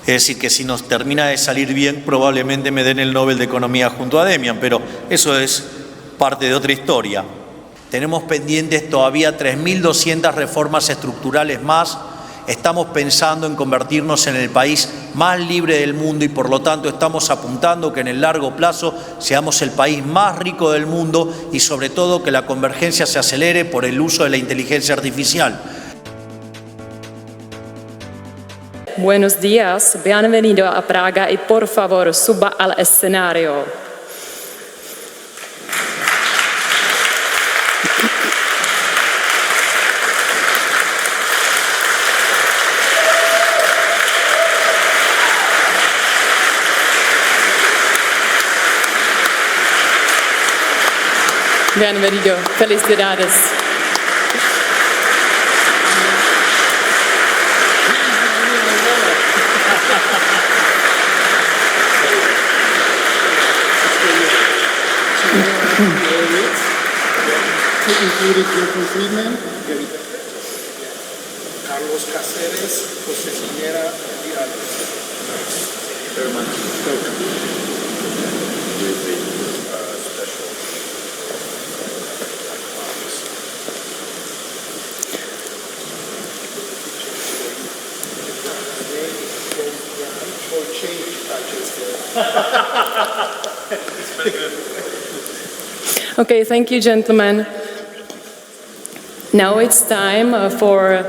Es decir, que si nos termina de salir bien, probablemente me den el Nobel de Economía junto a Demian, pero eso es parte de otra historia. Tenemos pendientes todavía 3.200 reformas estructurales más. Estamos pensando en convertirnos en el país más libre del mundo y por lo tanto estamos apuntando que en el largo plazo seamos el país más rico del mundo y sobre todo que la convergencia se acelere por el uso de la inteligencia artificial. Buenos días, bienvenido a Praga y por favor suba al escenario. Bienvenido, felicidades. Included Milton Friedman, Carlos Cáceres, José Piñera, y Okay, thank you, gentlemen. Now it's time for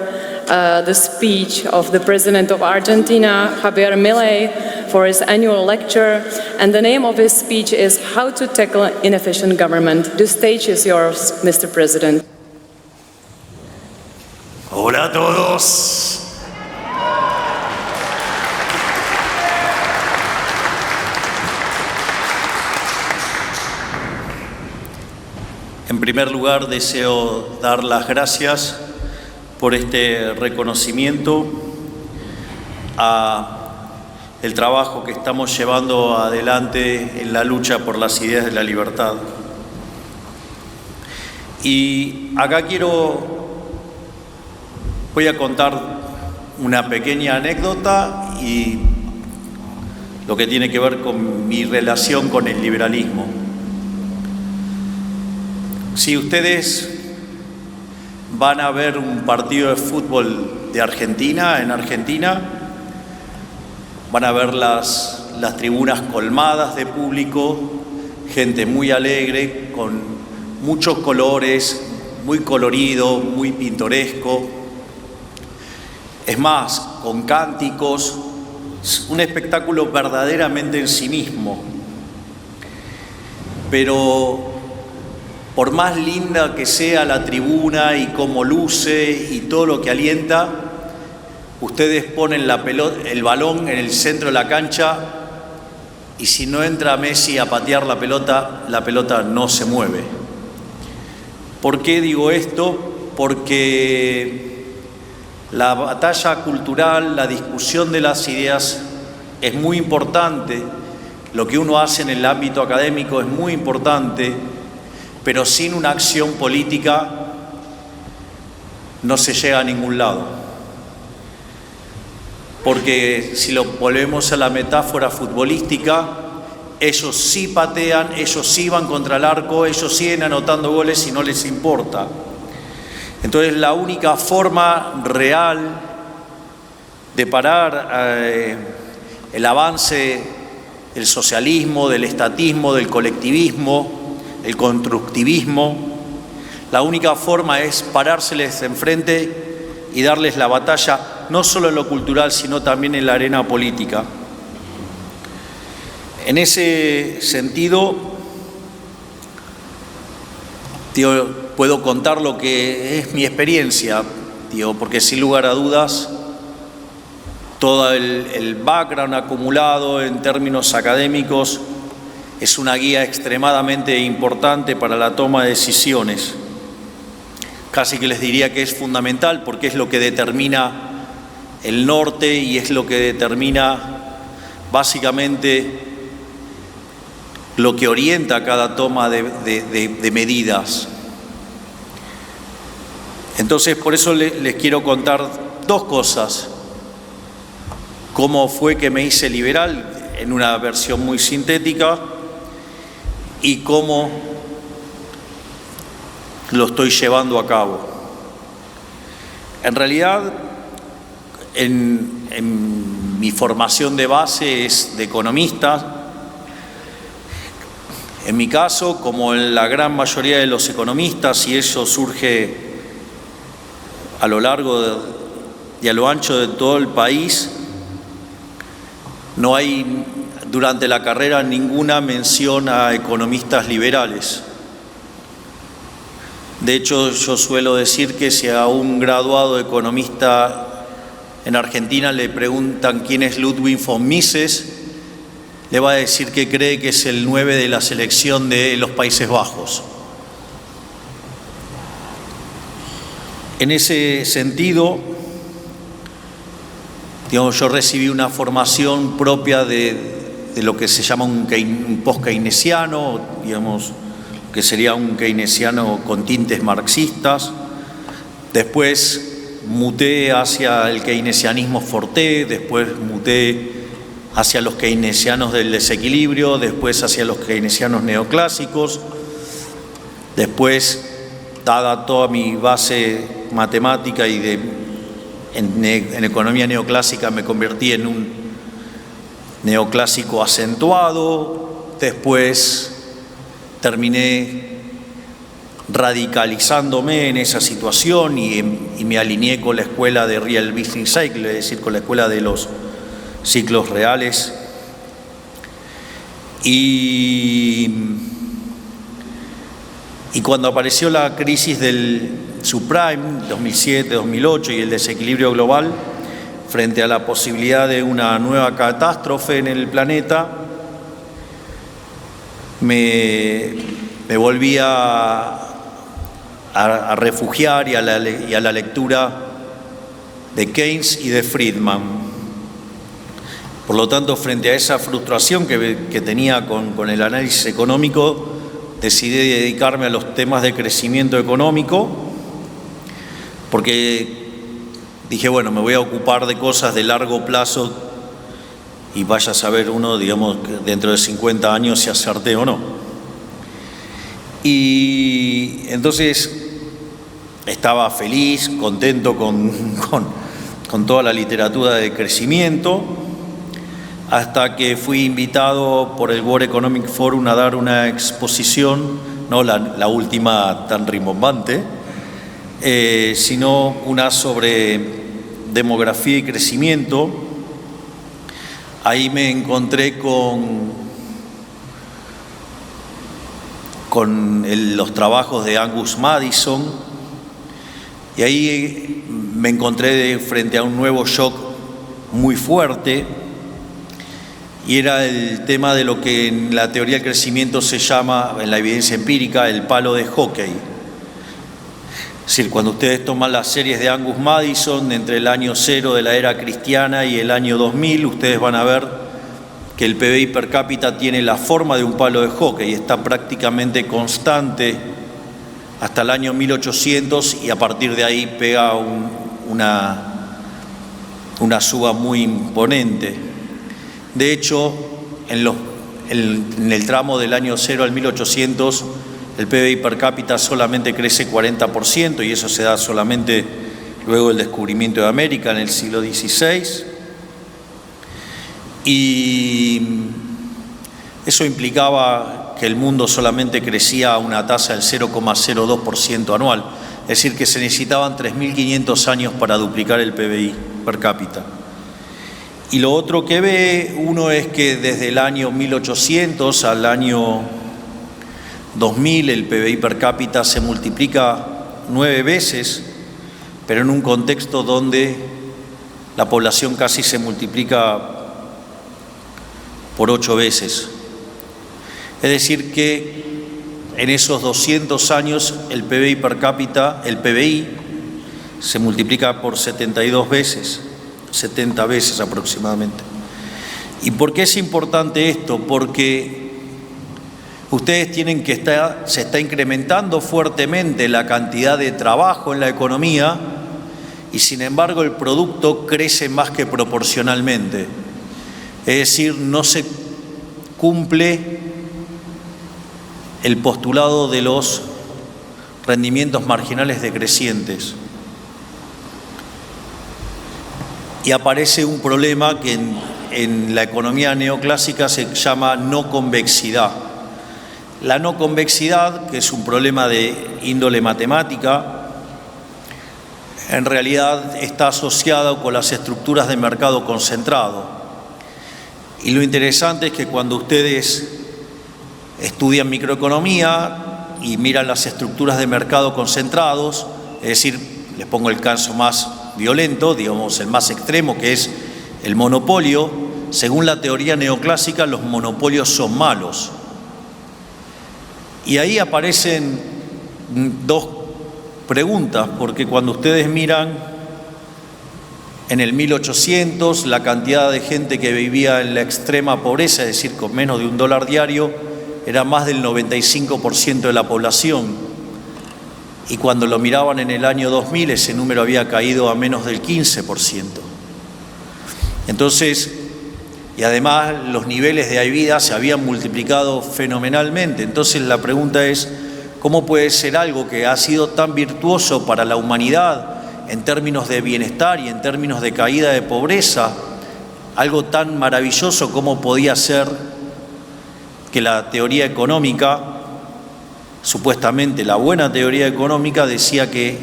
the speech of the President of Argentina, Javier Milei, for his annual lecture. And the name of his speech is How to Tackle Inefficient Government. The stage is yours, Mr. President. Hola a todos. En primer lugar, deseo dar las gracias por este reconocimiento a el trabajo que estamos llevando adelante en la lucha por las ideas de la libertad. Y acá voy a contar una pequeña anécdota y lo que tiene que ver con mi relación con el liberalismo. Si ustedes van a ver un partido de fútbol de Argentina, en Argentina, van a ver las tribunas colmadas de público, gente muy alegre, con muchos colores, muy colorido, muy pintoresco. Es más, con cánticos, un espectáculo verdaderamente en sí mismo. Pero por más linda que sea la tribuna y cómo luce y todo lo que alienta, ustedes ponen el balón en el centro de la cancha y si no entra Messi a patear la pelota no se mueve. ¿Por qué digo esto? Porque la batalla cultural, la discusión de las ideas es muy importante. Lo que uno hace en el ámbito académico es muy importante, pero sin una acción política no se llega a ningún lado. Porque si lo volvemos a la metáfora futbolística, ellos sí patean, ellos sí van contra el arco, ellos siguen anotando goles y no les importa. Entonces la única forma real de parar el avance del socialismo, del estatismo, del colectivismo, el constructivismo, la única forma es parárseles enfrente y darles la batalla, no solo en lo cultural, sino también en la arena política. En ese sentido, puedo contar lo que es mi experiencia, porque sin lugar a dudas, todo el background acumulado en términos académicos es una guía extremadamente importante para la toma de decisiones. Casi que les diría que es fundamental porque es lo que determina el norte y es lo que determina básicamente lo que orienta cada toma de medidas. Entonces, por eso les quiero contar dos cosas. cómo fue que me hice liberal en una versión muy sintética y cómo lo estoy llevando a cabo. En realidad, en mi formación de base es de economista. En mi caso, como en la gran mayoría de los economistas, y eso surge a lo largo y a lo ancho de todo el país, no hay durante la carrera ninguna mención a economistas liberales. De hecho, yo suelo decir que si a un graduado economista en Argentina le preguntan quién es Ludwig von Mises, le va a decir que cree que es el 9 de la selección de los Países Bajos. En ese sentido, digamos, yo recibí una formación propia de lo que se llama un post-keynesiano, digamos, que sería un keynesiano con tintes marxistas. Después muté hacia el keynesianismo forte, después muté hacia los keynesianos del desequilibrio, después hacia los keynesianos neoclásicos. Después, dada toda mi base matemática y en economía neoclásica, me convertí en un neoclásico acentuado. Después terminé radicalizándome en esa situación y me alineé con la escuela de Real Business Cycle, es decir, con la escuela de los ciclos reales. Y cuando apareció la crisis del subprime, 2007, 2008, y el desequilibrio global, frente a la posibilidad de una nueva catástrofe en el planeta, me volví a refugiar y a la lectura de Keynes y de Friedman. Por lo tanto, frente a esa frustración que tenía con el análisis económico, decidí dedicarme a los temas de crecimiento económico, porque dije, bueno, me voy a ocupar de cosas de largo plazo y vaya a saber uno, digamos, dentro de 50 años si acerté o no. Y entonces estaba feliz, contento con toda la literatura de crecimiento, hasta que fui invitado por el World Economic Forum a dar una exposición, no la última tan rimbombante, sino una sobre demografía y crecimiento. Ahí me encontré con los trabajos de Angus Madison, y ahí me encontré frente a un nuevo shock muy fuerte, y era el tema de lo que en la teoría del crecimiento se llama, en la evidencia empírica, el palo de hockey. Es decir, cuando ustedes toman las series de Angus Madison entre el año 0 de la era cristiana y el año 2000, ustedes van a ver que el PBI per cápita tiene la forma de un palo de hockey, está prácticamente constante hasta el año 1800, y a partir de ahí pega una suba muy imponente. De hecho, en el tramo del año 0 al 1800, el PBI per cápita solamente crece 40%, y eso se da solamente luego del descubrimiento de América en el siglo XVI. Y eso implicaba que el mundo solamente crecía a una tasa del 0,02% anual, es decir, que se necesitaban 3.500 años para duplicar el PBI per cápita. Y lo otro que ve uno es que desde el año 1800 al año 2000 el PBI per cápita se multiplica 9 veces, pero en un contexto donde la población casi se multiplica por 8 veces. Es decir que en esos 200 años el PBI per cápita, el PBI, se multiplica por 72 veces. 70 veces aproximadamente. ¿Y por qué es importante esto? Porque ustedes tienen que se está incrementando fuertemente la cantidad de trabajo en la economía, y sin embargo el producto crece más que proporcionalmente. Es decir, no se cumple el postulado de los rendimientos marginales decrecientes. Y aparece un problema que en la economía neoclásica se llama no convexidad. La no convexidad, que es un problema de índole matemática, en realidad está asociado con las estructuras de mercado concentrado. Y lo interesante es que cuando ustedes estudian microeconomía y miran las estructuras de mercado concentrados, es decir, les pongo el caso más violento, digamos el más extremo, que es el monopolio, según la teoría neoclásica, los monopolios son malos. Y ahí aparecen dos preguntas, porque cuando ustedes miran en el 1800 la cantidad de gente que vivía en la extrema pobreza, es decir, con menos de $1 diario, era más del 95% de la población. Y cuando lo miraban en el año 2000, ese número había caído a menos del 15%. Entonces, y además los niveles de vida se habían multiplicado fenomenalmente. Entonces la pregunta es, ¿cómo puede ser algo que ha sido tan virtuoso para la humanidad en términos de bienestar y en términos de caída de pobreza, algo tan maravilloso, cómo podía ser que la teoría económica, supuestamente la buena teoría económica, decía que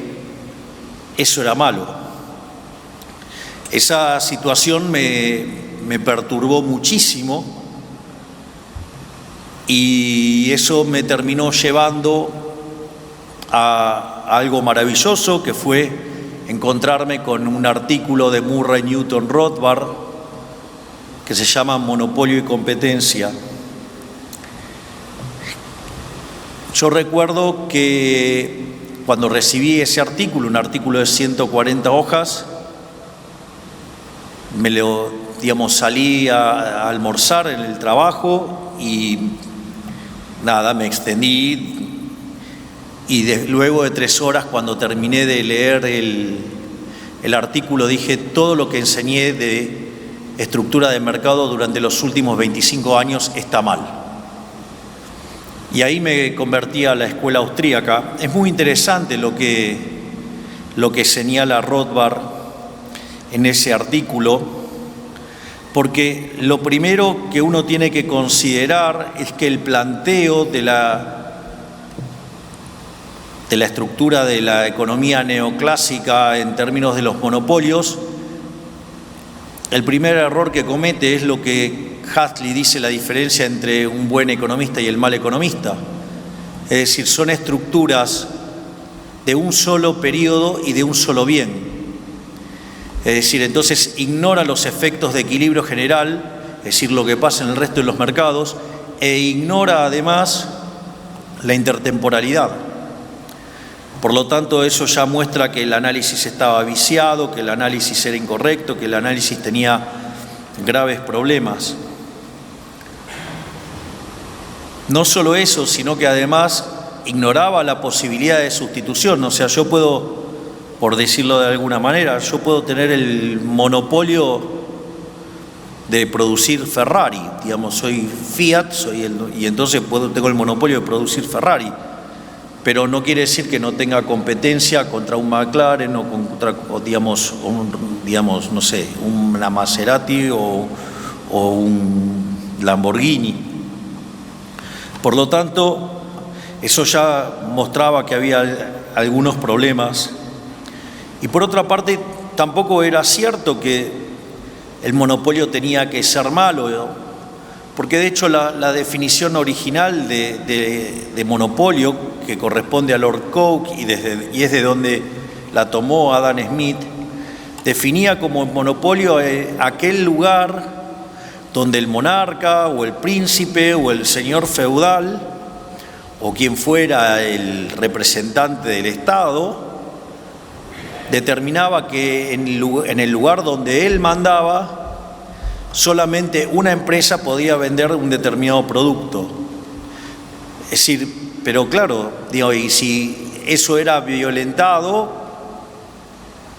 eso era malo? Esa situación me perturbó muchísimo y eso me terminó llevando a algo maravilloso, que fue encontrarme con un artículo de Murray Newton Rothbard que se llama Monopolio y Competencia. Yo recuerdo que cuando recibí ese artículo, un artículo de 140 hojas, salí a almorzar en el trabajo y nada, me extendí y luego de 3 horas, cuando terminé de leer el artículo, dije: todo lo que enseñé de estructura de mercado durante los últimos 25 años está mal. Y ahí me convertí a la escuela austríaca. Es muy interesante lo que señala Rothbard en ese artículo, porque lo primero que uno tiene que considerar es que el planteo de la estructura de la economía neoclásica en términos de los monopolios, el primer error que comete es lo que Huxley dice la diferencia entre un buen economista y el mal economista. Es decir, son estructuras de un solo periodo y de un solo bien. Es decir, entonces ignora los efectos de equilibrio general, es decir, lo que pasa en el resto de los mercados, e ignora además la intertemporalidad. Por lo tanto, eso ya muestra que el análisis estaba viciado, que el análisis era incorrecto, que el análisis tenía graves problemas. No solo eso, sino que además ignoraba la posibilidad de sustitución. O sea, yo puedo, por decirlo de alguna manera, yo puedo tener el monopolio de producir Ferrari, digamos, soy Fiat, y entonces tengo el monopolio de producir Ferrari, pero no quiere decir que no tenga competencia contra un McLaren o contra, digamos, no sé, una Maserati o un Lamborghini. Por lo tanto, eso ya mostraba que había algunos problemas. Y por otra parte, tampoco era cierto que el monopolio tenía que ser malo, ¿no? Porque de hecho la definición original de monopolio, que corresponde a Lord Coke y es de donde la tomó Adam Smith, definía como monopolio aquel lugar donde el monarca o el príncipe o el señor feudal o quien fuera el representante del Estado determinaba que en el lugar donde él mandaba solamente una empresa podía vender un determinado producto. Es decir, pero claro, digo, y si eso era violentado,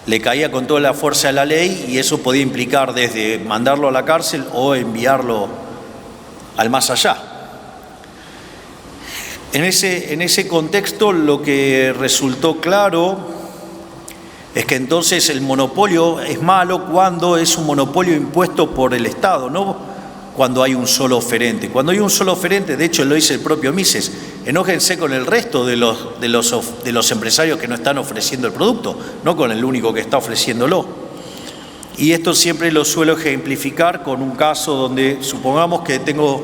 le caía con toda la fuerza de la ley y eso podía implicar desde mandarlo a la cárcel o enviarlo al más allá. En ese contexto lo que resultó claro es que entonces el monopolio es malo cuando es un monopolio impuesto por el Estado, no cuando hay un solo oferente. Cuando hay un solo oferente, de hecho lo dice el propio Mises, enójense con el resto de los empresarios que no están ofreciendo el producto, no con el único que está ofreciéndolo. Y esto siempre lo suelo ejemplificar con un caso donde supongamos que tengo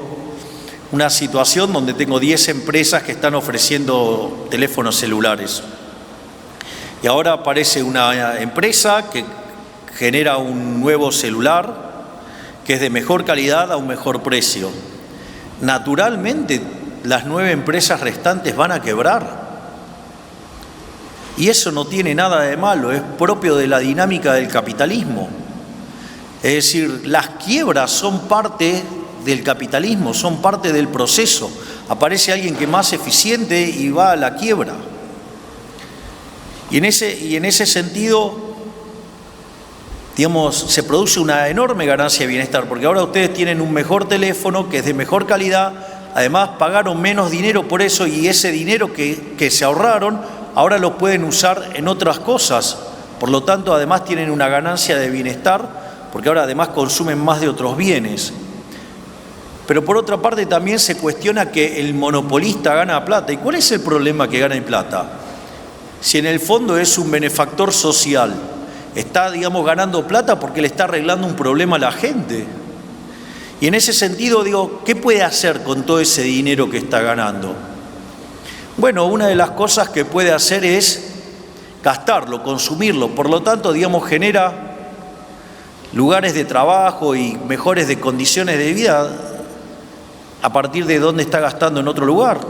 una situación donde tengo 10 empresas que están ofreciendo teléfonos celulares. Y ahora aparece una empresa que genera un nuevo celular que es de mejor calidad a un mejor precio. Naturalmente, las 9 empresas restantes van a quebrar. Y eso no tiene nada de malo, es propio de la dinámica del capitalismo. Es decir, las quiebras son parte del capitalismo, son parte del proceso. Aparece alguien que es más eficiente y va a la quiebra. Y en ese sentido, digamos, se produce una enorme ganancia de bienestar, porque ahora ustedes tienen un mejor teléfono que es de mejor calidad, además pagaron menos dinero por eso y ese dinero que se ahorraron, ahora lo pueden usar en otras cosas. Por lo tanto, además tienen una ganancia de bienestar, porque ahora además consumen más de otros bienes. Pero por otra parte también se cuestiona que el monopolista gana plata. ¿Y cuál es el problema que gane plata? Si en el fondo es un benefactor social, está, digamos, ganando plata porque le está arreglando un problema a la gente. Y en ese sentido, digo, ¿qué puede hacer con todo ese dinero que está ganando? Bueno, una de las cosas que puede hacer es gastarlo, consumirlo. Por lo tanto, digamos, genera lugares de trabajo y mejores de condiciones de vida a partir de dónde está gastando en otro lugar.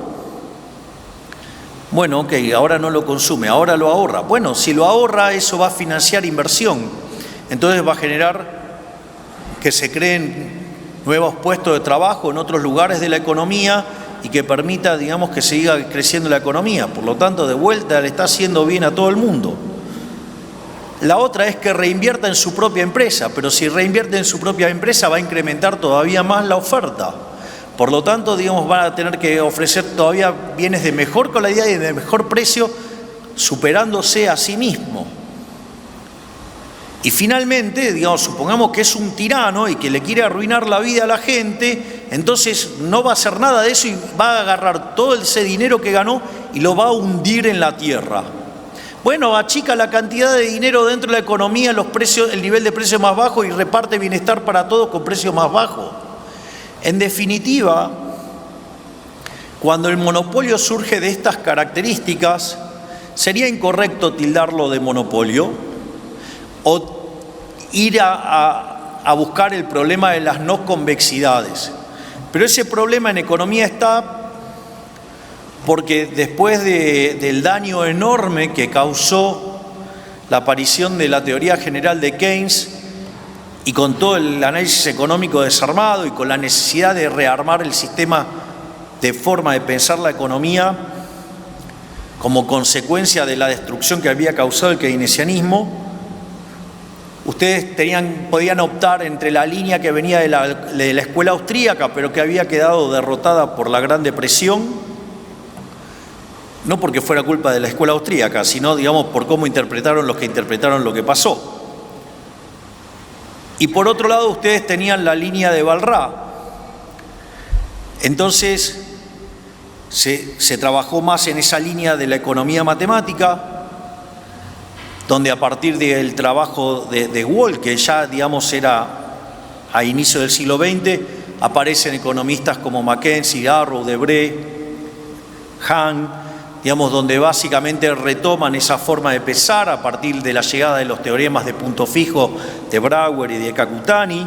Bueno, ok, ahora no lo consume, ahora lo ahorra. Bueno, si lo ahorra, eso va a financiar inversión. Entonces va a generar que se creen nuevos puestos de trabajo en otros lugares de la economía y que permita, digamos, que siga creciendo la economía. Por lo tanto, de vuelta le está haciendo bien a todo el mundo. La otra es que reinvierta en su propia empresa, pero si reinvierte en su propia empresa va a incrementar todavía más la oferta. Por lo tanto, digamos, van a tener que ofrecer todavía bienes de mejor calidad y de mejor precio, superándose a sí mismo. Y finalmente, digamos, supongamos que es un tirano y que le quiere arruinar la vida a la gente, entonces no va a hacer nada de eso y va a agarrar todo ese dinero que ganó y lo va a hundir en la tierra. Bueno, achica la cantidad de dinero dentro de la economía, los precios, el nivel de precio más bajo y reparte bienestar para todos con precios más bajos. En definitiva, cuando el monopolio surge de estas características, sería incorrecto tildarlo de monopolio o ir a buscar el problema de las no convexidades. Pero ese problema en economía está porque después del daño enorme que causó la aparición de la teoría general de Keynes, y con todo el análisis económico desarmado y con la necesidad de rearmar el sistema de forma de pensar la economía como consecuencia de la destrucción que había causado el keynesianismo, ustedes podían optar entre la línea que venía de la escuela austríaca, pero que había quedado derrotada por la Gran Depresión, no porque fuera culpa de la escuela austríaca, sino, digamos, por cómo interpretaron los que interpretaron lo que pasó. Y por otro lado, ustedes tenían la línea de Walras. Entonces, se trabajó más en esa línea de la economía matemática, donde a partir del trabajo de Wall, que ya, digamos, era a inicio del siglo XX, aparecen economistas como Mackenzie, Arrow, Debré, Hahn, digamos, donde básicamente retoman esa forma de pensar a partir de la llegada de los teoremas de punto fijo de Brouwer y de Kakutani.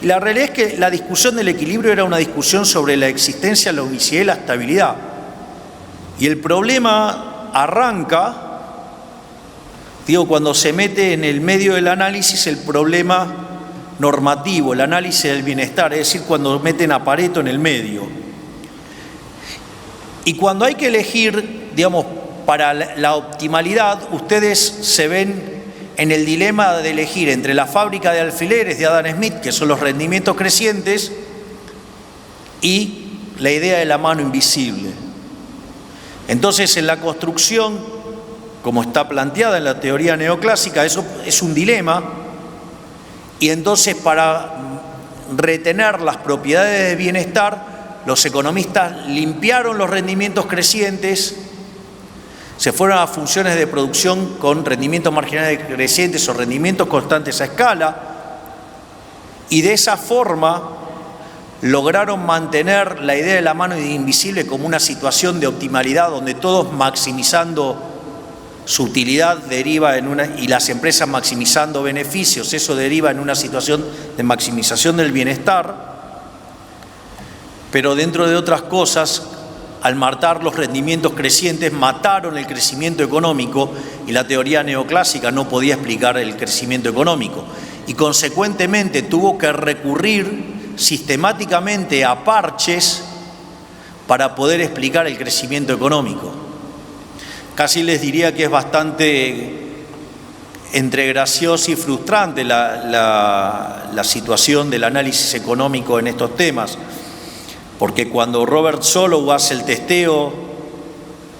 Y la realidad es que la discusión del equilibrio era una discusión sobre la existencia, la unicidad y la estabilidad. Y el problema arranca, digo, cuando se mete en el medio del análisis el problema normativo, el análisis del bienestar, es decir, cuando meten a Pareto en el medio. Y cuando hay que elegir, digamos, para la optimalidad, ustedes se ven en el dilema de elegir entre la fábrica de alfileres de Adam Smith, que son los rendimientos crecientes, y la idea de la mano invisible. Entonces, en la construcción, como está planteada en la teoría neoclásica, eso es un dilema, y entonces para retener las propiedades de bienestar, los economistas limpiaron los rendimientos crecientes, se fueron a funciones de producción con rendimientos marginales crecientes o rendimientos constantes a escala, y de esa forma lograron mantener la idea de la mano invisible como una situación de optimalidad donde todos maximizando su utilidad deriva en una, y las empresas maximizando beneficios, eso deriva en una situación de maximización del bienestar. Pero dentro de otras cosas, al matar los rendimientos crecientes, mataron el crecimiento económico, y la teoría neoclásica no podía explicar el crecimiento económico. Y consecuentemente tuvo que recurrir sistemáticamente a parches para poder explicar el crecimiento económico. Casi les diría que es bastante entre graciosa y frustrante la situación del análisis económico en estos temas, porque cuando Robert Solow hace el testeo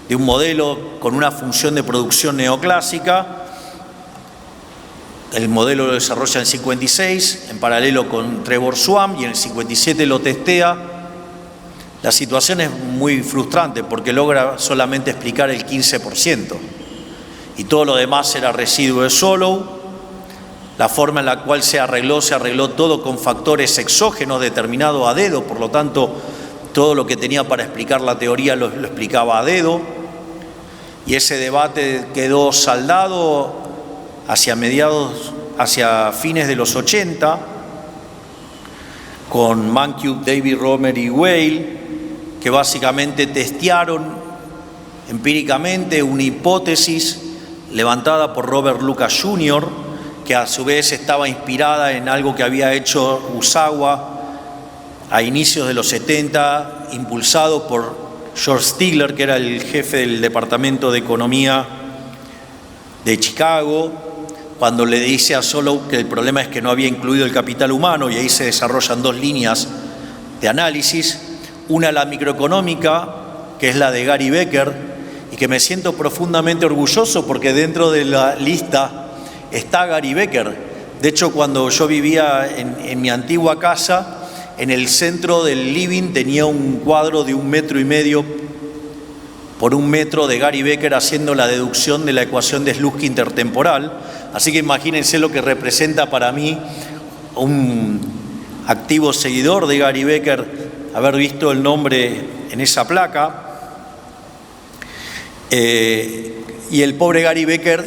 de un modelo con una función de producción neoclásica, el modelo lo desarrolla en 56, en paralelo con Trevor Swan, y en el 57 lo testea. La situación es muy frustrante porque logra solamente explicar el 15%, y todo lo demás era residuo de Solow. La forma en la cual se arregló todo con factores exógenos determinados a dedo, por lo tanto, todo lo que tenía para explicar la teoría lo explicaba a dedo, y ese debate quedó saldado hacia fines de los 80, con Mankiw, David Romer y Weil, que básicamente testearon empíricamente una hipótesis levantada por Robert Lucas Jr., que a su vez estaba inspirada en algo que había hecho Usawa a inicios de los 70, impulsado por George Stigler, que era el jefe del Departamento de Economía de Chicago, cuando le dice a Solow que el problema es que no había incluido el capital humano, y ahí se desarrollan dos líneas de análisis, una la microeconómica, que es la de Gary Becker, y que me siento profundamente orgulloso porque dentro de la lista está Gary Becker. De hecho, cuando yo vivía en mi antigua casa, en el centro del living tenía un cuadro de 1,5 metros por 1 metro de Gary Becker haciendo la deducción de la ecuación de Slutsky intertemporal. Así que imagínense lo que representa para mí, un activo seguidor de Gary Becker, haber visto el nombre en esa placa. Y el pobre Gary Becker,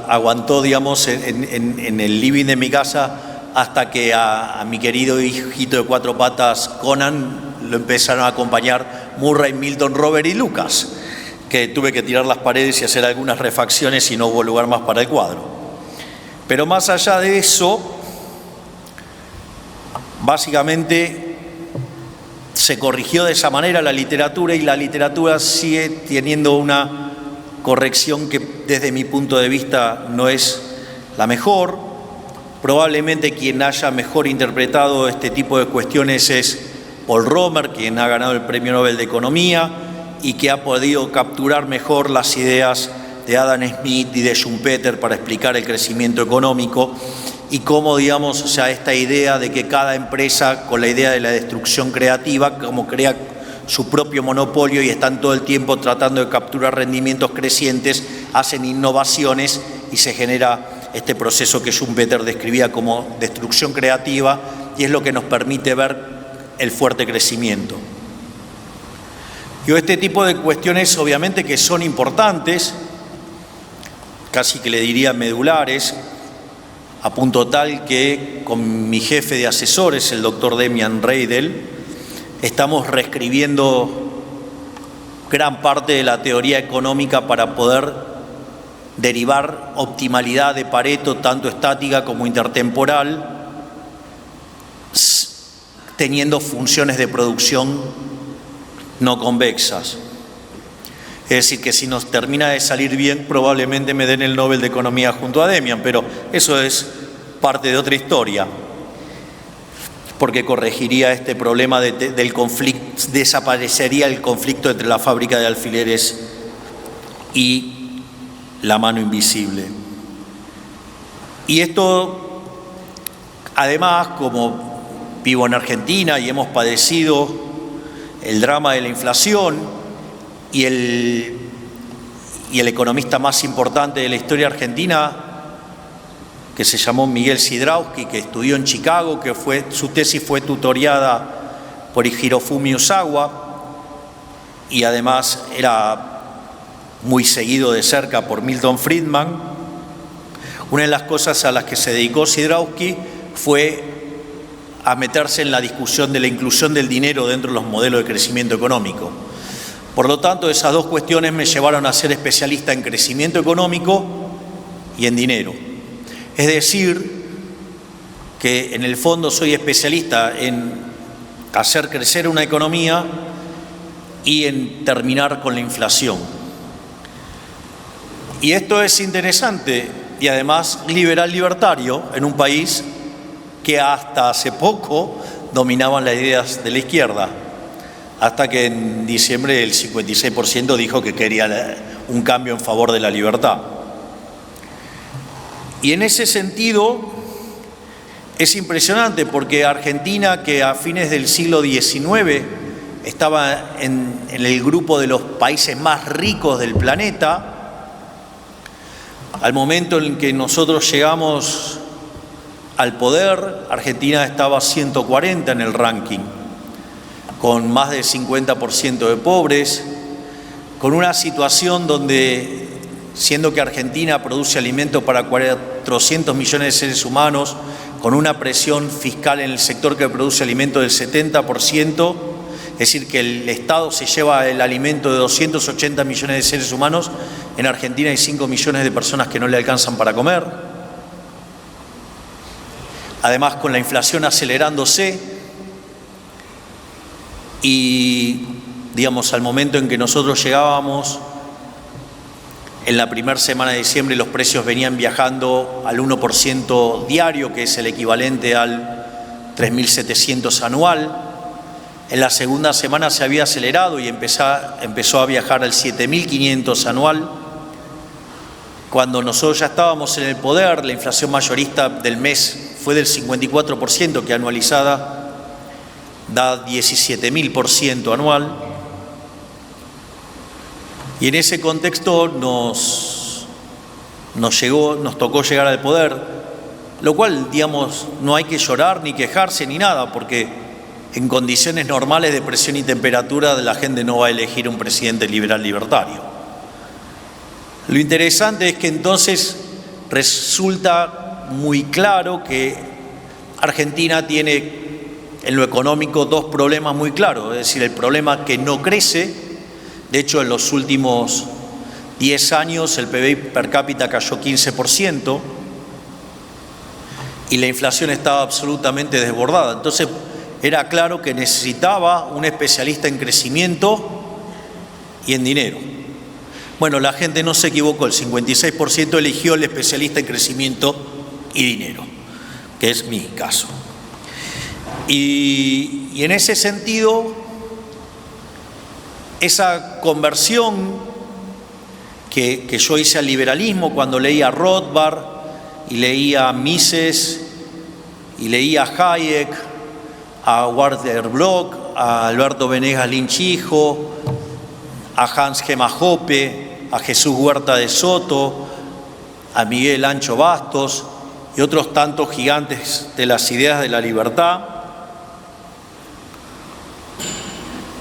aguantó, en el living de mi casa hasta que a mi querido hijito de 4 patas, Conan, lo empezaron a acompañar Murray, Milton, Robert y Lucas, que tuve que tirar las paredes y hacer algunas refacciones y no hubo lugar más para el cuadro. Pero más allá de eso, básicamente se corrigió de esa manera la literatura, y la literatura sigue teniendo una corrección que desde mi punto de vista no es la mejor. Probablemente quien haya mejor interpretado este tipo de cuestiones es Paul Romer, quien ha ganado el Premio Nobel de Economía y que ha podido capturar mejor las ideas de Adam Smith y de Schumpeter para explicar el crecimiento económico y cómo, esta idea de que cada empresa, con la idea de la destrucción creativa, como crea su propio monopolio y están todo el tiempo tratando de capturar rendimientos crecientes, hacen innovaciones y se genera este proceso que Schumpeter describía como destrucción creativa, y es lo que nos permite ver el fuerte crecimiento. Y este tipo de cuestiones obviamente que son importantes, casi que le diría medulares, a punto tal que con mi jefe de asesores, el doctor Demian Reidel, estamos reescribiendo gran parte de la teoría económica para poder derivar optimalidad de Pareto, tanto estática como intertemporal, teniendo funciones de producción no convexas. Es decir, que si nos termina de salir bien, probablemente me den el Nobel de Economía junto a Demian, pero eso es parte de otra historia, porque corregiría este problema del conflicto, desaparecería el conflicto entre la fábrica de alfileres y la mano invisible. Y esto, además, como vivo en Argentina y hemos padecido el drama de la inflación, y el economista más importante de la historia argentina, que se llamó Miguel Sidrowski, que estudió en Chicago, su tesis fue tutoriada por Hirofumi Osawa, y además era muy seguido de cerca por Milton Friedman. Una de las cosas a las que se dedicó Sidrowski fue a meterse en la discusión de la inclusión del dinero dentro de los modelos de crecimiento económico. Por lo tanto, esas dos cuestiones me llevaron a ser especialista en crecimiento económico y en dinero. Es decir, que en el fondo soy especialista en hacer crecer una economía y en terminar con la inflación. Y esto es interesante y además liberal-libertario en un país que hasta hace poco dominaban las ideas de la izquierda, hasta que en diciembre el 56% dijo que quería un cambio en favor de la libertad. Y en ese sentido es impresionante porque Argentina, que a fines del siglo XIX estaba en el grupo de los países más ricos del planeta, al momento en que nosotros llegamos al poder, Argentina estaba 140 en el ranking, con más del 50% de pobres, con una situación donde, siendo que Argentina produce alimentos para 400 millones de seres humanos, con una presión fiscal en el sector que produce alimentos del 70%, es decir, que el Estado se lleva el alimento de 280 millones de seres humanos, en Argentina hay 5 millones de personas que no le alcanzan para comer. Además, con la inflación acelerándose, y, digamos, al momento en que nosotros llegábamos, en la primera semana de diciembre los precios venían viajando al 1% diario, que es el equivalente al 3.700 anual. En la segunda semana se había acelerado y empezó a viajar al 7.500 anual. Cuando nosotros ya estábamos en el poder, la inflación mayorista del mes fue del 54%, que anualizada da 17.000% anual, y en ese contexto nos tocó llegar al poder, lo cual, digamos, no hay que llorar ni quejarse ni nada, porque en condiciones normales de presión y temperatura la gente no va a elegir un presidente liberal libertario. Lo interesante es que entonces resulta muy claro que Argentina tiene en lo económico dos problemas muy claros, es decir, el problema que no crece. De hecho, en los últimos 10 años el PBI per cápita cayó 15% y la inflación estaba absolutamente desbordada. Entonces, era claro que necesitaba un especialista en crecimiento y en dinero. Bueno, la gente no se equivocó, el 56% eligió el especialista en crecimiento y dinero, que es mi caso. Y en ese sentido, esa conversión que yo hice al liberalismo cuando leía a Rothbard y leía a Mises y leía a Hayek, a Walter Block, a Alberto Venegas Linchijo, a Hans Gemma Hoppe, a Jesús Huerta de Soto, a Miguel Ancho Bastos y otros tantos gigantes de las ideas de la libertad,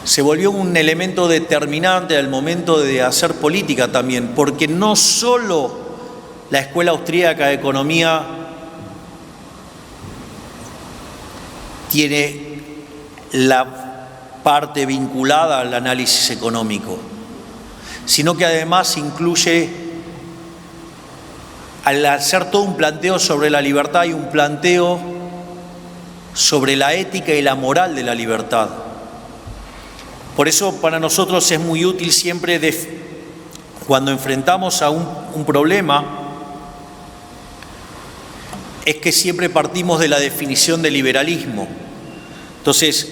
se volvió un elemento determinante al momento de hacer política también, porque no solo la Escuela Austríaca de Economía tiene la parte vinculada al análisis económico, sino que además incluye, al hacer todo un planteo sobre la libertad y un planteo sobre la ética y la moral de la libertad. Por eso para nosotros es muy útil siempre cuando enfrentamos a un problema es que siempre partimos de la definición de liberalismo. Entonces,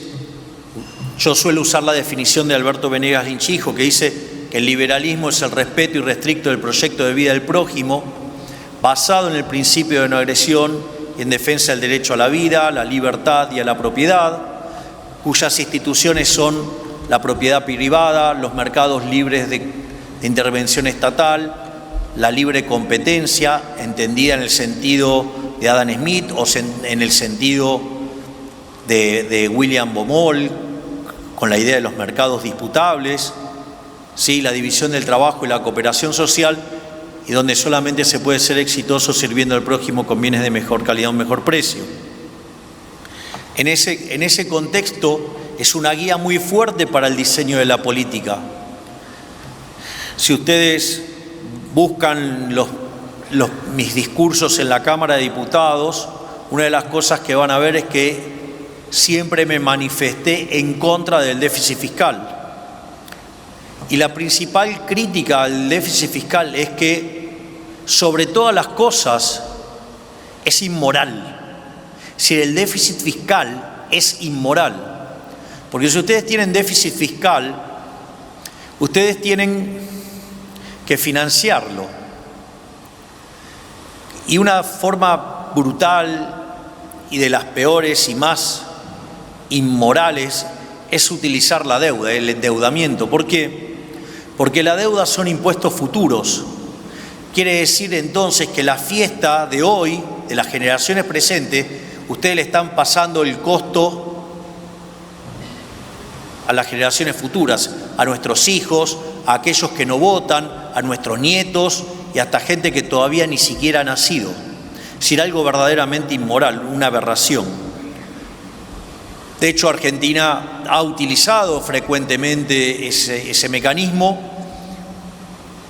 yo suelo usar la definición de Alberto Venegas Linchijo, que dice que el liberalismo es el respeto irrestricto del proyecto de vida del prójimo, basado en el principio de no agresión y en defensa del derecho a la vida, a la libertad y a la propiedad, cuyas instituciones son la propiedad privada, los mercados libres de intervención estatal, la libre competencia, entendida en el sentido de Adam Smith o en el sentido de William Baumol, con la idea de los mercados disputables, ¿sí? La división del trabajo y la cooperación social, y donde solamente se puede ser exitoso sirviendo al prójimo con bienes de mejor calidad a un mejor precio. En ese contexto es una guía muy fuerte para el diseño de la política. Si ustedes buscan mis discursos en la Cámara de Diputados, una de las cosas que van a ver es que siempre me manifesté en contra del déficit fiscal. Y la principal crítica al déficit fiscal es que, sobre todas las cosas, es inmoral. Si el déficit fiscal es inmoral, porque si ustedes tienen déficit fiscal, ustedes tienen que financiarlo. Y una forma brutal y de las peores y más inmorales es utilizar la deuda, el endeudamiento. ¿Por qué? Porque la deuda son impuestos futuros. Quiere decir entonces que la fiesta de hoy, de las generaciones presentes, ustedes le están pasando el costo a las generaciones futuras, a nuestros hijos, a aquellos que no votan, a nuestros nietos y hasta gente que todavía ni siquiera ha nacido. Es decir, algo verdaderamente inmoral, una aberración. De hecho, Argentina ha utilizado frecuentemente ese mecanismo,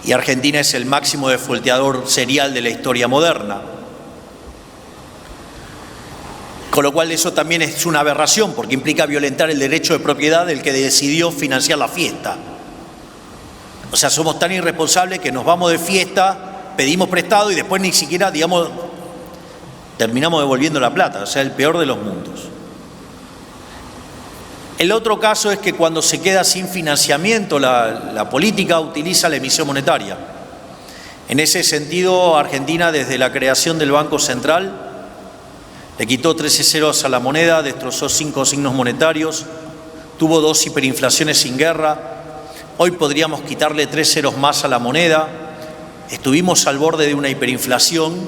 y Argentina es el máximo defaulteador serial de la historia moderna. Con lo cual eso también es una aberración, porque implica violentar el derecho de propiedad del que decidió financiar la fiesta. O sea, somos tan irresponsables que nos vamos de fiesta, pedimos prestado y después ni siquiera, terminamos devolviendo la plata. O sea, el peor de los mundos. El otro caso es que cuando se queda sin financiamiento, la política utiliza la emisión monetaria. En ese sentido, Argentina, desde la creación del Banco Central, le quitó 13 ceros a la moneda, destrozó 5 signos monetarios, tuvo 2 hiperinflaciones sin guerra. Hoy podríamos quitarle 3 ceros más a la moneda. Estuvimos al borde de una hiperinflación,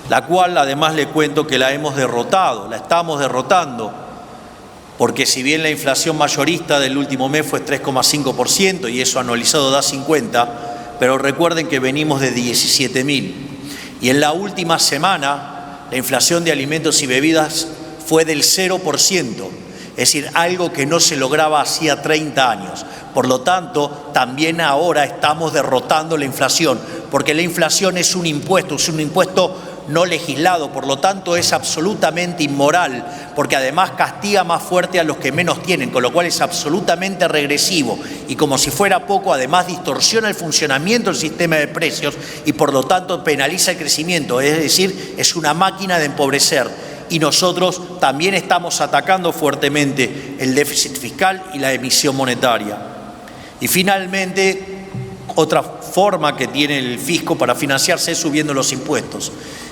la cual además le cuento que la hemos derrotado, la estamos derrotando. Porque si bien la inflación mayorista del último mes fue 3,5% y eso anualizado da 50, pero recuerden que venimos de 17.000. Y en la última semana la inflación de alimentos y bebidas fue del 0%, es decir, algo que no se lograba hacía 30 años. Por lo tanto, también ahora estamos derrotando la inflación, porque la inflación es un impuesto no legislado, por lo tanto es absolutamente inmoral, porque además castiga más fuerte a los que menos tienen, con lo cual es absolutamente regresivo y, como si fuera poco, además distorsiona el funcionamiento del sistema de precios y por lo tanto penaliza el crecimiento, es decir, es una máquina de empobrecer. Y nosotros también estamos atacando fuertemente el déficit fiscal y la emisión monetaria. Y finalmente, otra forma que tiene el fisco para financiarse es subiendo los impuestos.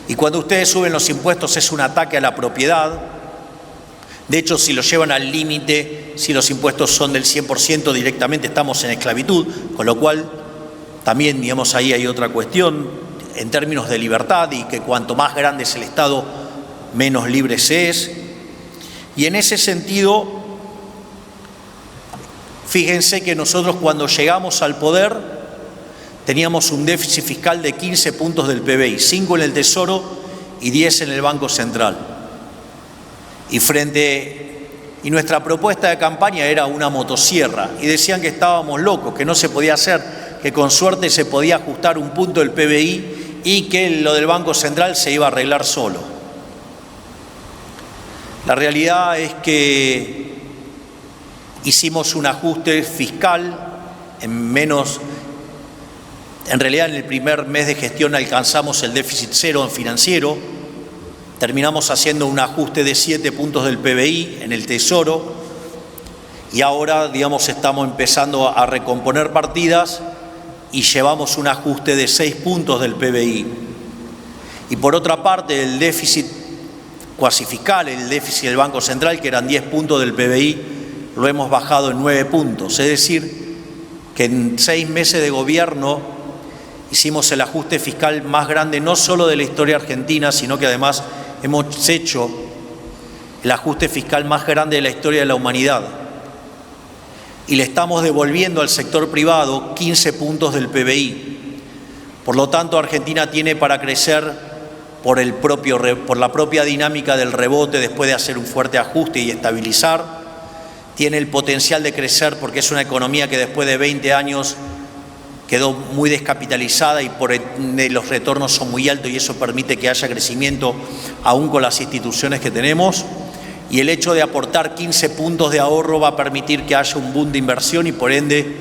Y cuando ustedes suben los impuestos es un ataque a la propiedad. De hecho, si lo llevan al límite, si los impuestos son del 100%, directamente estamos en esclavitud, con lo cual también, digamos, ahí hay otra cuestión en términos de libertad y que cuanto más grande es el Estado, menos libre se es. Y en ese sentido, fíjense que nosotros cuando llegamos al poder teníamos un déficit fiscal de 15 puntos del PBI, 5 en el Tesoro y 10 en el Banco Central. Y nuestra propuesta de campaña era una motosierra, y decían que estábamos locos, que no se podía hacer, que con suerte se podía ajustar un punto del PBI y que lo del Banco Central se iba a arreglar solo. La realidad es que hicimos un ajuste fiscal En realidad en el primer mes de gestión alcanzamos el déficit cero en financiero, terminamos haciendo un ajuste de 7 puntos del PBI en el Tesoro y ahora, digamos, estamos empezando a recomponer partidas y llevamos un ajuste de 6 puntos del PBI. Y por otra parte, el déficit cuasi fiscal, el déficit del Banco Central, que eran 10 puntos del PBI, lo hemos bajado en 9 puntos. Es decir, que en 6 meses de gobierno hicimos el ajuste fiscal más grande no solo de la historia argentina, sino que además hemos hecho el ajuste fiscal más grande de la historia de la humanidad. Y le estamos devolviendo al sector privado 15 puntos del PBI. Por lo tanto, Argentina tiene para crecer por la propia dinámica del rebote después de hacer un fuerte ajuste y estabilizar. Tiene el potencial de crecer porque es una economía que después de 20 años quedó muy descapitalizada y por ende los retornos son muy altos y eso permite que haya crecimiento aún con las instituciones que tenemos. Y el hecho de aportar 15 puntos de ahorro va a permitir que haya un boom de inversión y por ende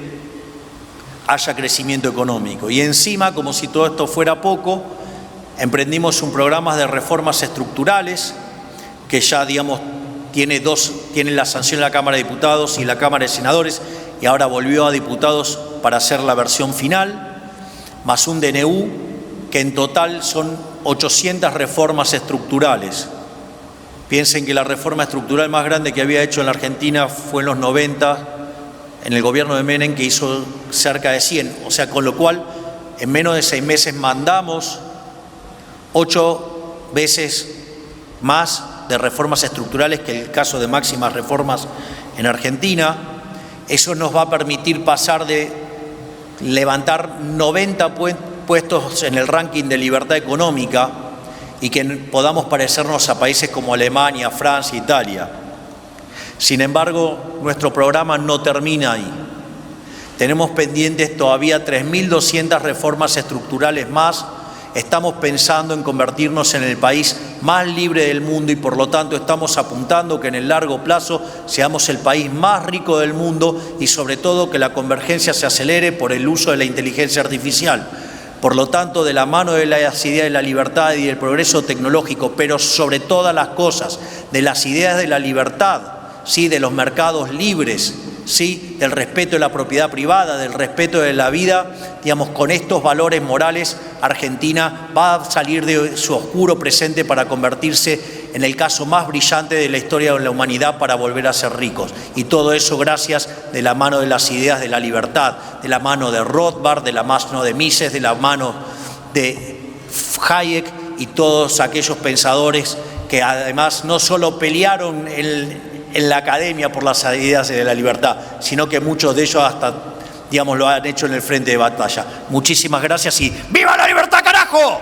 haya crecimiento económico. Y encima, como si todo esto fuera poco, emprendimos un programa de reformas estructurales que ya, digamos, tiene la sanción de la Cámara de Diputados y la Cámara de Senadores y ahora volvió a diputados para hacer la versión final, más un DNU que en total son 800 reformas estructurales. Piensen que la reforma estructural más grande que había hecho en la Argentina fue en los 90, en el gobierno de Menem, que hizo cerca de 100. O sea, con lo cual, en menos de 6 meses mandamos 8 veces más de reformas estructurales que el caso de máximas reformas en Argentina. Eso nos va a permitir pasar de levantar 90 puestos en el ranking de libertad económica y que podamos parecernos a países como Alemania, Francia, Italia. Sin embargo, nuestro programa no termina ahí. Tenemos pendientes todavía 3.200 reformas estructurales más. Estamos pensando en convertirnos en el país más libre del mundo y por lo tanto estamos apuntando que en el largo plazo seamos el país más rico del mundo y sobre todo que la convergencia se acelere por el uso de la inteligencia artificial. Por lo tanto, de la mano de las ideas de la libertad y del progreso tecnológico, pero sobre todas las cosas, de las ideas de la libertad, ¿sí?, de los mercados libres, ¿sí?, del respeto de la propiedad privada, del respeto de la vida, digamos, con estos valores morales, Argentina va a salir de su oscuro presente para convertirse en el caso más brillante de la historia de la humanidad para volver a ser ricos. Y todo eso gracias de la mano de las ideas de la libertad, de la mano de Rothbard, de la mano de Mises, de la mano de Hayek y todos aquellos pensadores que además no solo pelearon en la academia por las ideas de la libertad, sino que muchos de ellos hasta, digamos, lo han hecho en el frente de batalla. Muchísimas gracias y ¡viva la libertad, carajo!